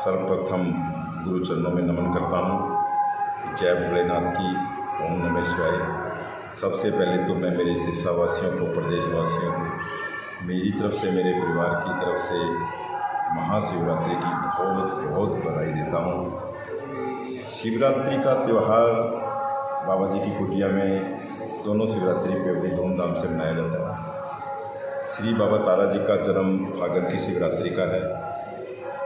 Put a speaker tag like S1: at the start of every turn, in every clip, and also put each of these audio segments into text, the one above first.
S1: सर्वप्रथम गुरु चरणों में नमन करता हूँ। जय भोलेनाथ की, ओम नमः शिवाय। सबसे पहले तो मैं मेरे शिक्षावासियों को, प्रदेशवासियों को मेरी तरफ से, मेरे परिवार की तरफ से महाशिवरात्रि की बहुत बहुत बधाई देता हूँ। शिवरात्रि का त्यौहार बाबा जी की कुटिया में दोनों शिवरात्रि पे बड़ी धूमधाम से मनाया जाता है। श्री बाबा तारा जी का जन्म फागण की शिवरात्रि का है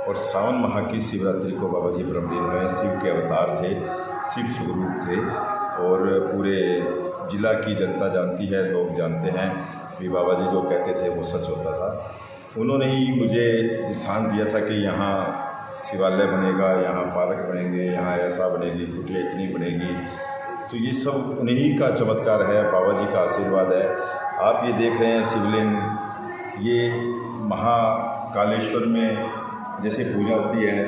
S1: और सावन माह की शिवरात्रि को बाबा जी ब्रह्मलीन में शिव के अवतार थे, शिव स्वरूप थे और पूरे जिला की जनता जानती है, लोग जानते हैं कि बाबा जी जो कहते थे वो सच होता था। उन्होंने ही मुझे दिशान दिया था कि यहाँ शिवालय बनेगा, यहाँ पार्क बनेंगे, यहाँ ऐसा बनेगी, कुटिया इतनी बनेगी। तो ये सब उन्हीं का चमत्कार है, बाबा जी का आशीर्वाद है। आप ये देख रहे हैं शिवलिंग, ये महाकालेश्वर में जैसे पूजा होती है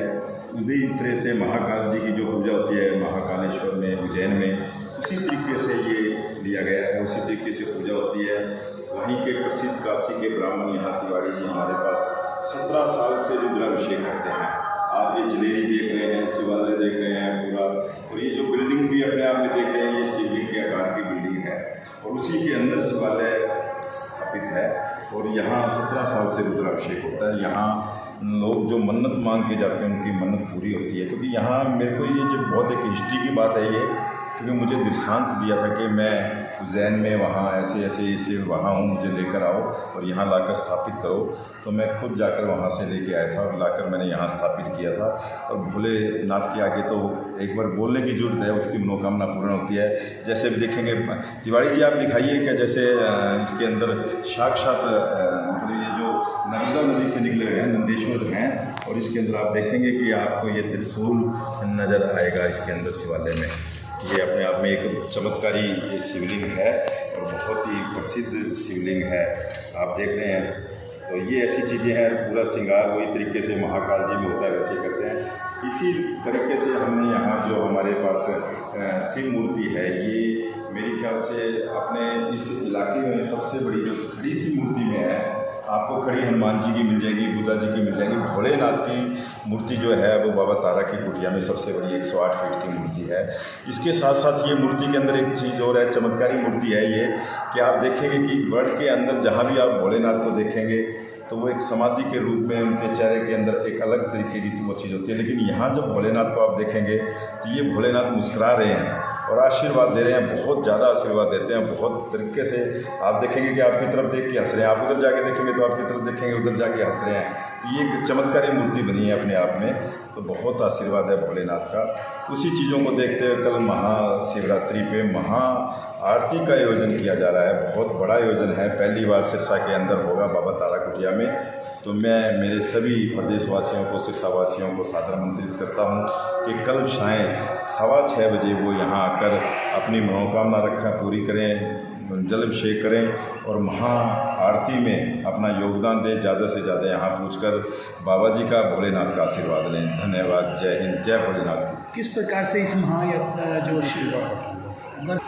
S1: उसी इस तरह से महाकाल जी की जो पूजा होती है महाकालेश्वर में, उज्जैन में, उसी तरीके से ये लिया गया है, उसी तरीके से पूजा होती है। वहीं के प्रसिद्ध काशी के ब्राह्मण यहाँ तिवारी जी हमारे पास 17 साल से रुद्राभिषेक करते हैं। आप ये जलेरी देख रहे हैं, शिवालय देख रहे हैं पूरा, और ये जो बिल्डिंग भी अपने आप में देख रहे हैं ये शिवलिंग के आकार की बिल्डिंग है और उसी के अंदर शिवालय स्थापित है। और यहाँ 17 साल से रुद्राभिषेक होता है। यहाँ लोग जो मन्नत मांग के जाते हैं उनकी मन्नत पूरी होती है। क्योंकि यहाँ मेरे को ये जो बहुत एक हिस्ट्री की बात है ये, क्योंकि मुझे दृष्टांत दिया था कि मैं उज्जैन में वहाँ ऐसे ऐसे वहाँ हूँ, मुझे लेकर आओ और यहाँ लाकर स्थापित करो। तो मैं खुद जाकर वहाँ से लेके आया था और लाकर मैंने यहाँ स्थापित किया था। और भोलेनाथ के आगे तो एक बार बोलने की जरूरत है, उसकी मनोकामना पूर्ण होती है। जैसे भी देखेंगे तिवारी जी, आप दिखाइए क्या, जैसे इसके अंदर साक्षात मतलब ये जो नर्मदा नदी से निकले हुए हैं नंदेश्वर हैं, और इसके अंदर आप देखेंगे कि आपको ये त्रिशूल नज़र आएगा इसके अंदर शिवालय में। ये अपने आप में एक चमत्कारी शिवलिंग है और बहुत ही प्रसिद्ध शिवलिंग है, आप देख रहे हैं। तो ये ऐसी चीज़ें हैं, पूरा श्रृंगार वही तरीके से महाकाल जी में होता है वैसे ही करते हैं। इसी तरीके से हमने यहाँ जो हमारे पास शिव मूर्ति है, ये मेरे ख्याल से अपने इस इलाके में सबसे बड़ी जो खड़ी सी मूर्ति में है। आपको खड़ी हनुमान जी की मिल जाएगी, बुद्धा जी की मिल जाएगी। भोलेनाथ की मूर्ति जो है वो बाबा तारा की कुटिया में सबसे बड़ी 108 फीट की मूर्ति है। इसके साथ साथ ये मूर्ति के अंदर एक चीज़ और है, चमत्कारी मूर्ति है ये, कि आप देखेंगे कि वर्ल्ड के अंदर जहाँ भी आप भोलेनाथ को देखेंगे तो वो एक समाधि के रूप में उनके चेहरे के अंदर एक अलग तरीके की वो चीज़ होती है। लेकिन यहाँ जब भोलेनाथ को आप देखेंगे तो ये भोलेनाथ मुस्कुरा रहे हैं और आशीर्वाद दे रहे हैं, बहुत ज़्यादा आशीर्वाद देते हैं, बहुत तरीके से। आप देखेंगे कि आपकी तरफ देख के हंस रहे हैं, आप उधर जाके देखेंगे तो आपकी तरफ देखेंगे, उधर जाके हंस रहे हैं। तो ये एक चमत्कारी मूर्ति बनी है अपने आप में, तो बहुत आशीर्वाद है भोलेनाथ का। उसी चीज़ों को देखते हुए कल महाशिवरात्रि पे महा आरती का आयोजन किया जा रहा है। बहुत बड़ा आयोजन है, पहली बार सिरसा के अंदर होगा बाबा तारा कुटिया में। तो मैं मेरे सभी प्रदेशवासियों को, सिरसावासियों को सादर आमंत्रित करता हूँ कि कल शाम 6:15 बजे वो यहाँ आकर अपनी मनोकामना पूरी करें, जल अभिषेक करें और महा आरती में अपना योगदान दें। ज़्यादा से ज़्यादा यहाँ पहुँचकर बाबा जी का, भोलेनाथ का आशीर्वाद लें। धन्यवाद। जय हिंद, जय भोलेनाथ की।
S2: किस प्रकार से इस महायात्रा जो शिव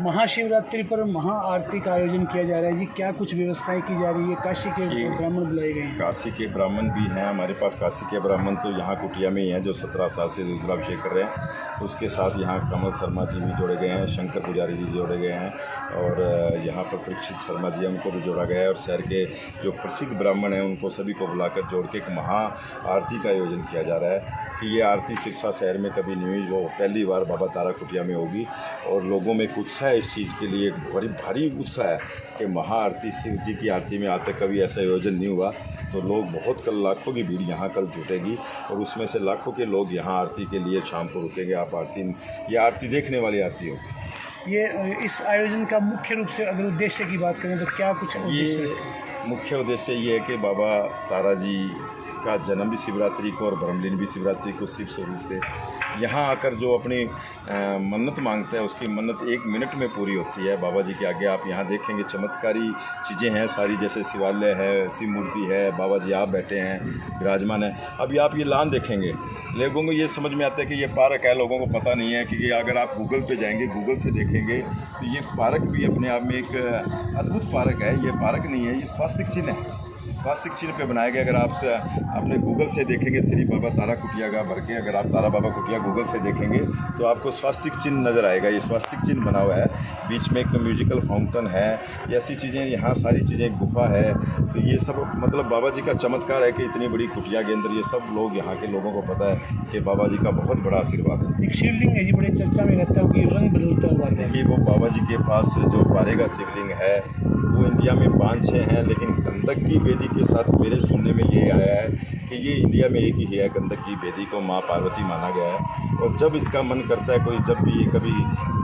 S2: महाशिवरात्रि पर महा आरती का आयोजन किया जा रहा है जी, क्या कुछ व्यवस्थाएं की जा रही है? काशी के ब्राह्मण बुलाए गए हैं?
S1: काशी के ब्राह्मण भी हैं हमारे पास। काशी के ब्राह्मण तो यहाँ कुटिया में ही हैं जो 17 साल से रुद्राभिषेक कर रहे हैं। उसके साथ यहाँ कमल शर्मा जी भी जोड़े गए हैं, शंकर पुजारी जी जोड़े गए हैं और यहाँ पर परीक्षित शर्मा जी उनको भी जोड़ा गया है। और शहर के जो प्रसिद्ध ब्राह्मण हैं उनको सभी को बुलाकर जोड़ के एक महा आरती का आयोजन किया जा रहा है कि ये आरती सिरसा शहर में कभी नहीं हुई, वो पहली बार बाबा तारा कुटिया में होगी। और लोगों में एक उत्साह है इस चीज़ के लिए, एक बड़ी भारी उत्साह है कि महा आरती, शिव जी की आरती में आज तक कभी ऐसा आयोजन नहीं हुआ। तो लोग बहुत, कल लाखों की भीड़ यहाँ कल जुटेगी और उसमें से लाखों के लोग यहाँ आरती के लिए शाम को रुकेंगे। आप ये आरती देखने वाली आरती होगी।
S2: ये इस आयोजन का मुख्य रूप से अगर उद्देश्य की बात करें तो क्या कुछ उद्देश्य है?
S1: मुख्य उद्देश्य ये है कि बाबा तारा जी का जन्म भी शिवरात्रि को और ब्रह्मलीन भी शिवरात्रि को शिव स्वरूप थे। यहाँ आकर जो अपनी मन्नत मांगता है उसकी मन्नत 1 मिनट में पूरी होती है बाबा जी के आगे। आप यहाँ देखेंगे चमत्कारी चीज़ें हैं सारी, जैसे शिवालय है, शिव मूर्ति है, बाबा जी आप बैठे हैं, विराजमान है। अभी आप ये लान देखेंगे, लोगों को ये समझ में आता है कि ये पार्क है, लोगों को पता नहीं है कि अगर आप गूगल पे जाएंगे, गूगल से देखेंगे तो ये पार्क भी अपने आप में एक अद्भुत पार्क है। ये पार्क नहीं है, ये स्वास्तिक चिन्ह है।
S3: स्वास्तिक चिन्ह पे बनाया गया। अगर आप अपने गूगल से देखेंगे श्री बाबा तारा कुटिया का भर के, अगर आप तारा बाबा कुटिया गूगल से देखेंगे तो आपको स्वास्तिक चिन्ह नज़र आएगा। ये स्वास्तिक चिन्ह बना हुआ है, बीच में एक म्यूजिकल फाउंटेन है, ये ऐसी चीज़ें, यहाँ सारी चीज़ें, गुफा है। तो ये सब मतलब बाबा जी का चमत्कार है कि इतनी बड़ी कुटिया के अंदर ये सब लोग, यहाँ के लोगों को पता है कि बाबा जी का बहुत बड़ा आशीर्वाद है।
S2: एक शिवलिंग है जी, बड़े चर्चा में रहता है कि रंग बदलता हुआ है।
S3: देखिए वो बाबा जी के पास जो बारेगा शिवलिंग है वो इंडिया में 5-6 हैं, लेकिन गंधक की वेदी के साथ मेरे सुनने में ये आया है कि ये इंडिया में एक ही है। गंधक की वेदी को माँ पार्वती माना गया है, और जब इसका मन करता है कोई, जब भी कभी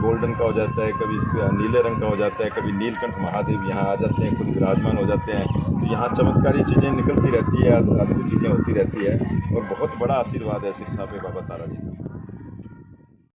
S3: गोल्डन का हो जाता है, कभी नीले रंग का हो जाता है, कभी नीलकंठ महादेव यहाँ आ जाते हैं, खुद विराजमान हो जाते हैं, तो यहाँ चमत्कारी चीज़ें निकलती रहती है, अद्भुत चीज़ें होती रहती है, और बहुत बड़ा आशीर्वाद है सिरसा पे बाबा तारा जी का।